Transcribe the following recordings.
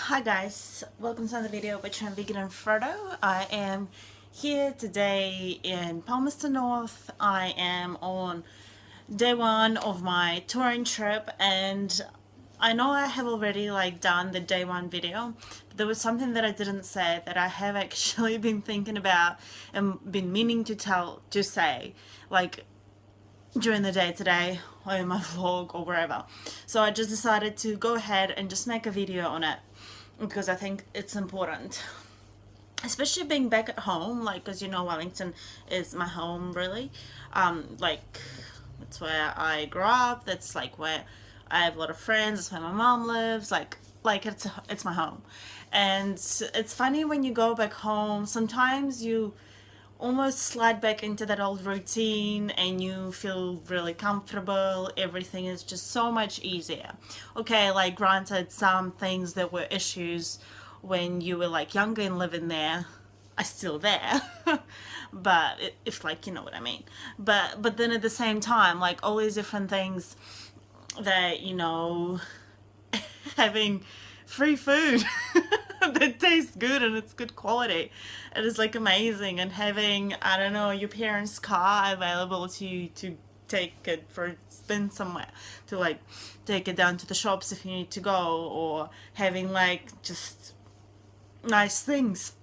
Hi guys, welcome to another video by Trend Vegan and Frodo. I am here today in Palmerston North. I am on day one of my touring trip, and I know I have already done the day one video, but there was something that I didn't say that I have actually been thinking about and been meaning to say during the day today or in my vlog or wherever. So I just decided to go ahead and just make a video on it because I think it's important, especially being back at home, because Wellington is my home, really. That's where I grew up, that's where I have a lot of friends, that's where my mom lives, it's my home. And it's funny when you go back home, sometimes you almost slide back into that old routine and you feel really comfortable. Everything is just so much easier. Okay, granted, some things that were issues when you were younger and living there are still there. But if you know what I mean. But then at the same time, all these different things that, having free food that tastes good and it's good quality, it is amazing. And having, I don't know, your parents' car available to take it for a spin somewhere, to take it down to the shops if you need to go, or having just nice things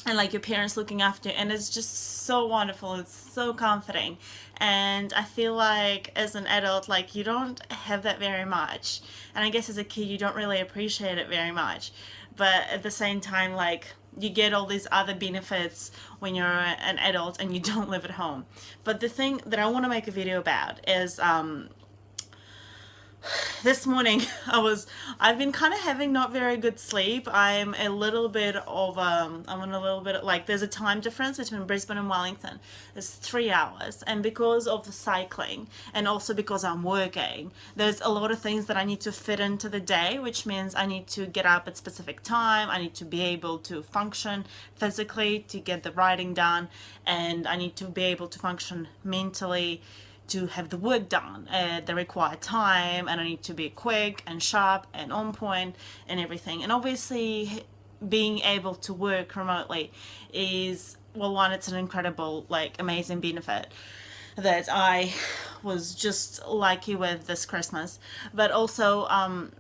and your parents looking after you, and it's just so wonderful. It's so comforting. And I feel as an adult, you don't have that very much, and I guess as a kid you don't really appreciate it very much, but at the same time you get all these other benefits when you're an adult and you don't live at home. But the thing that I want to make a video about is this morning I've been kind of having not very good sleep. I'm a little bit of I'm on a little bit there's a time difference between Brisbane and Wellington. It's 3 hours, and because of the cycling and also because I'm working, there's a lot of things that I need to fit into the day, which means I need to get up at specific time, I need to be able to function physically to get the writing done, and I need to be able to function mentally to have the work done at the required time, and I need to be quick and sharp and on point and everything. And obviously being able to work remotely is, well, one, it's an incredible amazing benefit that I was just lucky with this Christmas, but also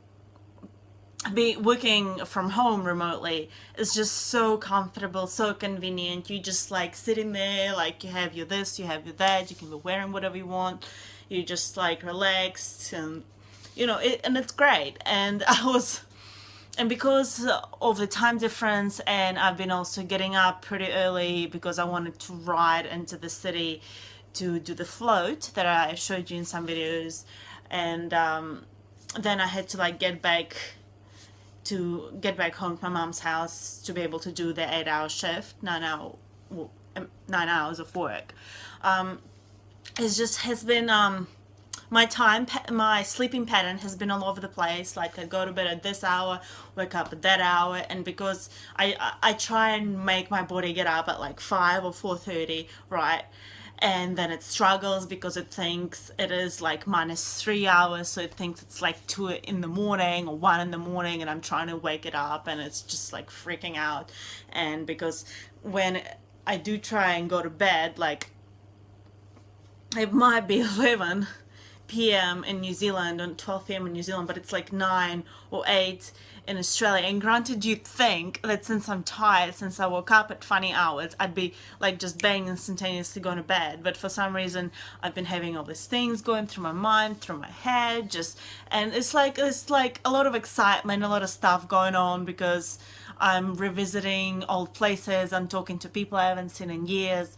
be working from home remotely is just so comfortable, so convenient. You just sitting there, you have your this, you have your that, you can be wearing whatever you want, you just relaxed, and and it's great. And and because of the time difference, and I've been also getting up pretty early because I wanted to ride into the city to do the float that I showed you in some videos, and then I had to get back home to my mom's house to be able to do the 8-hour shift, 9 hours of work. It just has been my sleeping pattern has been all over the place. I go to bed at this hour, wake up at that hour, and because I try and make my body get up at 5 or 4:30, right? And then it struggles because it thinks it is minus 3 hours, so it thinks it's 2 in the morning or 1 in the morning, and I'm trying to wake it up, and it's just freaking out. And because when I do try and go to bed, it might be 11 p.m. in New Zealand and 12 p.m. in New Zealand, but it's 9 or 8 in Australia. And granted, you'd think that since I'm tired, since I woke up at funny hours, I'd be just bang instantaneously going to bed. But for some reason, I've been having all these things going through my mind, through my head, and it's a lot of excitement, a lot of stuff going on because I'm revisiting old places, I'm talking to people I haven't seen in years,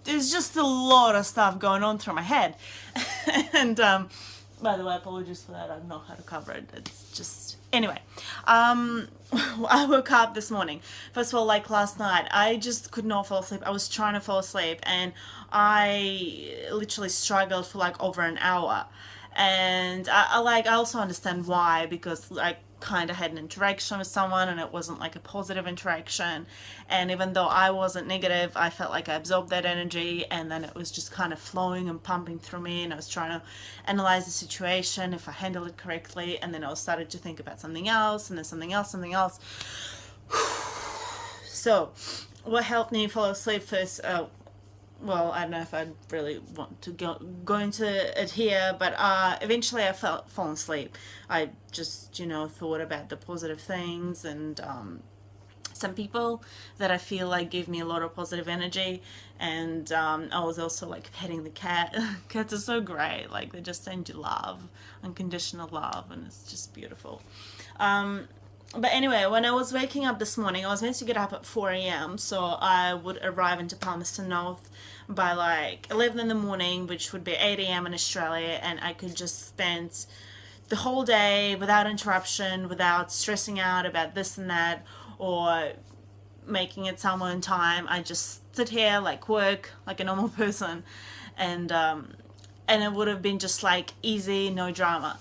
there's just a lot of stuff going on through my head. And by the way, apologies for that, I don't know how to cover it. It's just, anyway, I woke up this morning. First of all, last night, I just could not fall asleep. I was trying to fall asleep, and I literally struggled for over an hour. And I also understand why, because I kind of had an interaction with someone and it wasn't like a positive interaction, and even though I wasn't negative, I felt like I absorbed that energy, and then it was just kind of flowing and pumping through me, and I was trying to analyze the situation, if I handled it correctly, and then I started to think about something else, and then something else. So what helped me fall asleep first, well, I don't know if I'd really want to go into it here, but eventually I fallen asleep. I just, thought about the positive things, and some people that I feel like give me a lot of positive energy. And I was also like petting the cat. Cats are so great. Like, they just send you love, unconditional love, and it's just beautiful. But anyway, when I was waking up this morning, I was meant to get up at 4 a.m. so I would arrive into Palmerston North by like 11 in the morning, which would be 8 a.m. in Australia, and I could just spend the whole day without interruption, without stressing out about this and that, or making it somewhere in time. I just sit here, like, work like a normal person, and it would have been just like easy, no drama.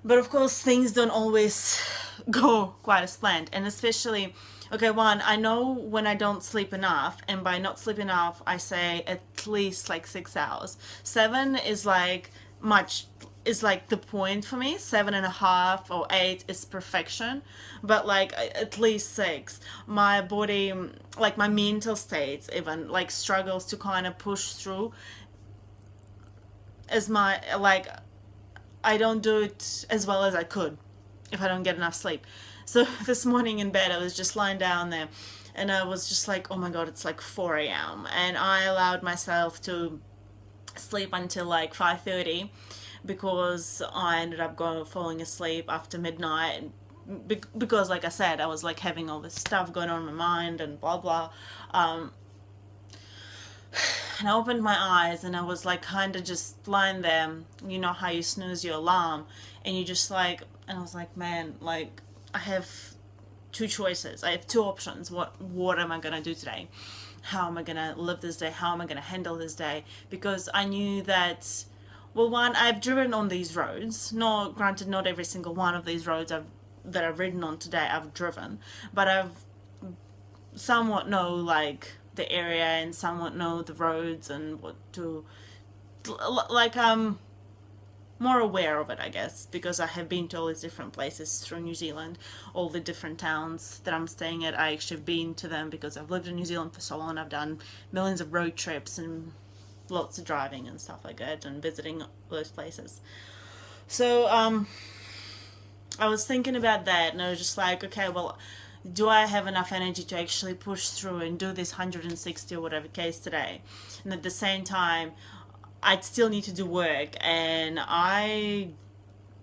But of course, things don't always go quite as planned, and especially, okay, one, I know when I don't sleep enough, and by not sleep enough, I say at least like 6 hours. 7 is like the point for me. 7.5 or 8 is perfection, but like at least 6. My body, like my mental states, even like struggles to kind of push through as my like I don't do it as well as I could if I don't get enough sleep. So this morning in bed, I was just lying down there, and I was just like, oh my god, it's like 4 a.m. And I allowed myself to sleep until like 5:30, because I ended up falling asleep after midnight, because like I said, I was like having all this stuff going on in my mind and blah blah. And I opened my eyes, and I was like kind of just lying there. You know how you snooze your alarm, and you just like, and I was like, man, like, I have two choices. I have two options. What am I gonna do today? How am I gonna live this day? How am I gonna handle this day? Because I knew that, well, one, I've driven on these roads. No, granted, not every single one of these roads that I've ridden on today I've driven, but I've somewhat know like the area and somewhat know the roads and what to, like, more aware of it, I guess, because I have been to all these different places through New Zealand. All the different towns that I'm staying at, I actually have been to them because I've lived in New Zealand for so long. I've done millions of road trips and lots of driving and stuff like that, and visiting those places. So I was thinking about that, and I was just like, okay, well, do I have enough energy to actually push through and do this 160 or whatever case today? And at the same time, I'd still need to do work, and I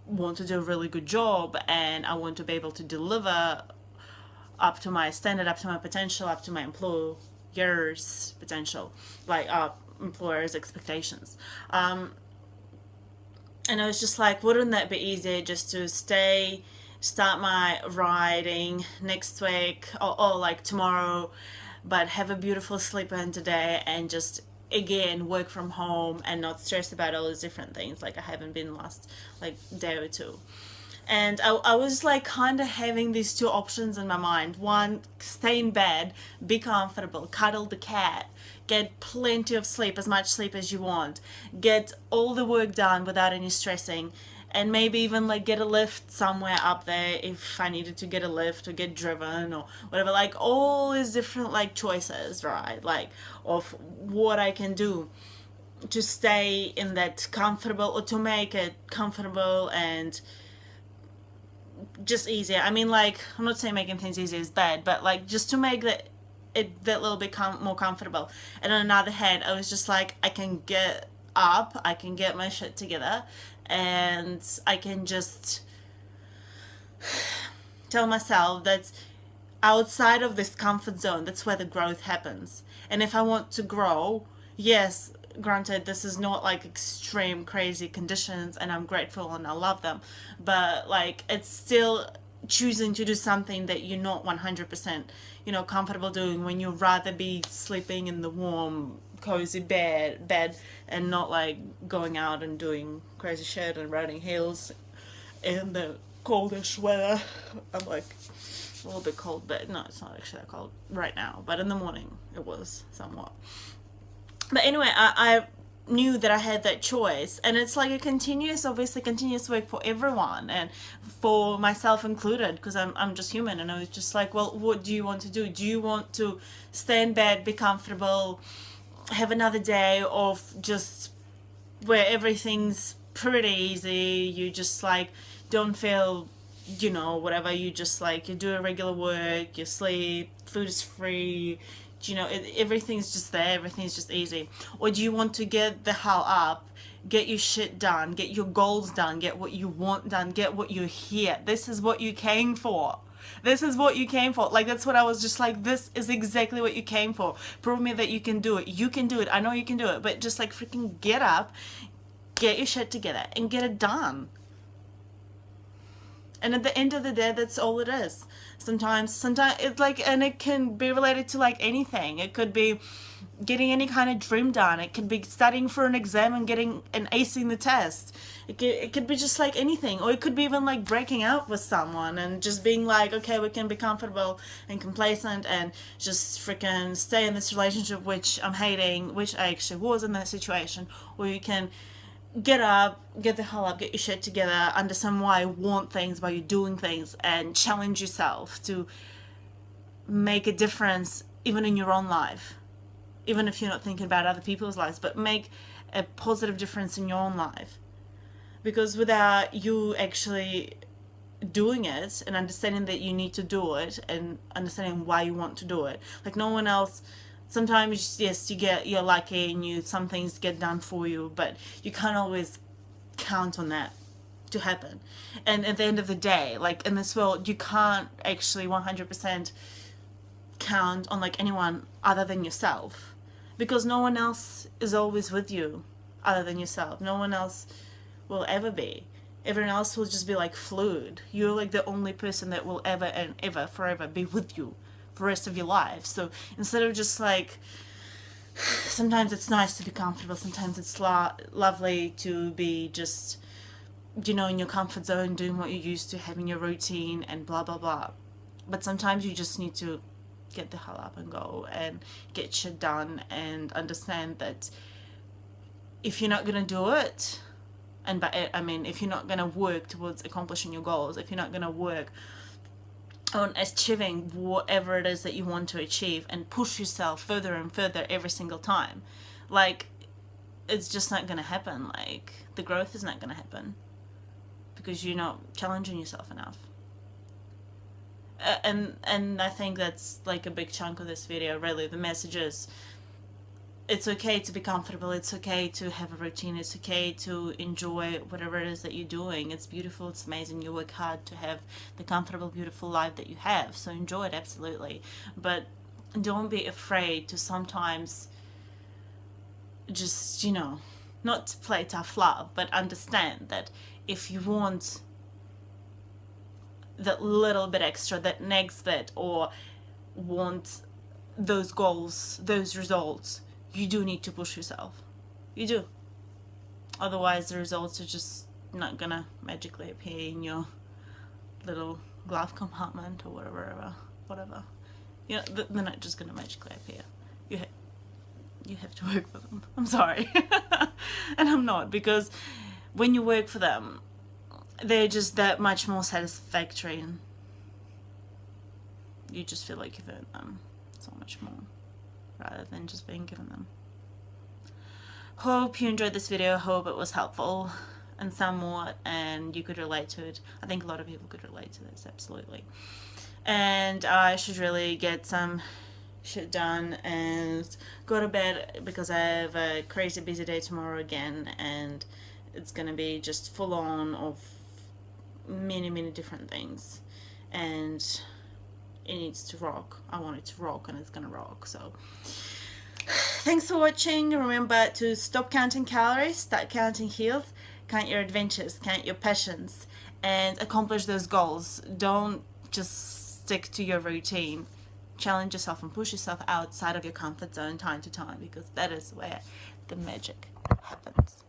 want to do a really good job, and I want to be able to deliver up to my standard, up to my potential, up to my employer's potential, like employer's expectations. And I was just like, wouldn't that be easier just to start my writing next week, or like tomorrow, but have a beautiful sleep in today, and just again work from home and not stress about all these different things like I haven't been last like day or two. And I was like kind of having these two options in my mind. One, stay in bed, be comfortable, cuddle the cat, get plenty of sleep, as much sleep as you want, get all the work done without any stressing, and maybe even like get a lift somewhere up there if I needed to get a lift, or get driven or whatever. Like all these different like choices, right? Like of what I can do to stay in that comfortable, or to make it comfortable and just easier. I mean, like, I'm not saying making things easier is bad, but like just to make that little bit more comfortable. And on another hand, I was just like, I can get up, I can get my shit together, and I can just tell myself that outside of this comfort zone, that's where the growth happens. And if I want to grow, yes, granted, this is not like extreme crazy conditions, and I'm grateful and I love them, but like it's still choosing to do something that you're not 100% comfortable doing, when you'd rather be sleeping in the warm cozy bed and not like going out and doing crazy shit and riding hills in the coldish weather. I'm like a little bit cold, but no, it's not actually that cold right now, but in the morning it was somewhat. But anyway, I knew that I had that choice, and it's like a continuous, obviously continuous work for everyone, and for myself included, because I'm just human. And I was just like, well, what do you want to do? Do you want to stay in bed, be comfortable, have another day of just where everything's pretty easy, you just like don't feel, you know, whatever, you just like, you do a regular work, you sleep, food is free, you know, everything's just there, everything's just easy? Or do you want to get the hell up, get your shit done, get your goals done, get what you want done, get what you're here? This is what you came for. This is what you came for. Like, that's what I was just like, this is exactly what you came for. Prove me that you can do it. You can do it. I know you can do it. But just like freaking get up, get your shit together, and get it done. And at the end of the day, that's all it is. Sometimes it's like, and it can be related to like anything. It could be getting any kind of dream done. It could be studying for an exam and getting and acing the test. It could be just like anything. Or it could be even like breaking up with someone and just being like, okay, we can be comfortable and complacent and just freaking stay in this relationship which I'm hating, which I actually was in that situation. Or you can get up, get the hell up, get your shit together, understand why you want things, why you're doing things, and challenge yourself to make a difference even in your own life. Even if you're not thinking about other people's lives, but make a positive difference in your own life. Because without you actually doing it and understanding that you need to do it and understanding why you want to do it, like no one else. Sometimes, yes, you're lucky and some things get done for you, but you can't always count on that to happen. And at the end of the day, like in this world, you can't actually 100% count on like anyone other than yourself, because no one else is always with you other than yourself. No one else will ever be. Everyone else will just be like fluid. You're like the only person that will ever and ever forever be with you the rest of your life. So instead of just like, sometimes it's nice to be comfortable, sometimes it's lovely to be just, you know, in your comfort zone, doing what you're used to, having your routine and blah blah blah. But sometimes you just need to get the hell up and go and get shit done, and understand that if you're not gonna do it, and by it I mean if you're not gonna work towards accomplishing your goals, if you're not gonna work on achieving whatever it is that you want to achieve and push yourself further and further every single time, like, it's just not going to happen. Like, the growth is not going to happen because you're not challenging yourself enough. And I think that's like a big chunk of this video, really. The message is, it's okay to be comfortable, it's okay to have a routine, it's okay to enjoy whatever it is that you're doing. It's beautiful, it's amazing, you work hard to have the comfortable, beautiful life that you have, so enjoy it, absolutely. But don't be afraid to sometimes just, you know, not to play tough love, but understand that if you want that little bit extra, that next bit, or want those goals, those results, you do need to push yourself. You do. Otherwise the results are just not gonna magically appear in your little glove compartment or whatever. You know, they're not just gonna magically appear. You have to work for them. I'm sorry. And I'm not, because when you work for them, they're just that much more satisfactory, and you just feel like you've earned them so much more, rather than just being given them. Hope you enjoyed this video, hope it was helpful and somewhat, and you could relate to it. I think a lot of people could relate to this, absolutely. And I should really get some shit done and go to bed, because I have a crazy busy day tomorrow again, and it's gonna be just full on of many different things, and it needs to rock. I want it to rock, and it's gonna rock. So thanks for watching. Remember to stop counting calories, start counting health, count your adventures, count your passions, and accomplish those goals. Don't just stick to your routine. challenge yourself and push yourself outside of your comfort zone time to time, because that is where the magic happens.